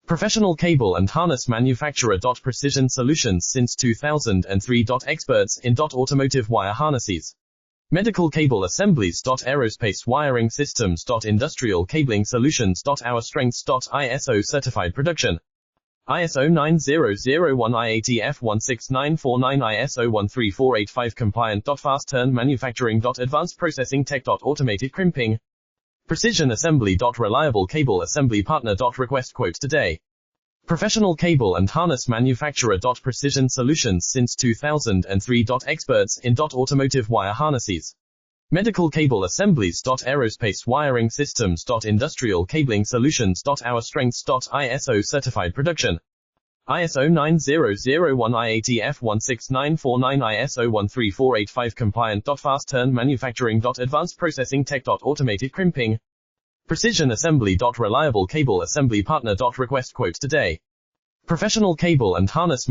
Professional cable and harness manufacturer. Precision solutions since 2003. Experts in automotive wire harnesses, medical cable assemblies. Aerospace wiring systems. Industrial cabling solutions. Our strengths. ISO certified production. ISO 9001 IATF 16949 ISO 13485 compliant. Fast turn manufacturing. Advanced processing tech. Automated crimping. Precision assembly. Reliable cable assembly partner. Request quote today. Professional cable and harness manufacturer. Precision solutions since 2003. Experts in automotive wire harnesses, medical cable assemblies. Aerospace wiring systems. Industrial cabling solutions. Our strengths. ISO certified production. ISO 9001 IATF 16949 ISO 13485 compliant. Fast turn manufacturing. Advanced processing tech. Automated crimping. Precision assembly. Reliable cable assembly partner. Request quote today. Professional cable and harness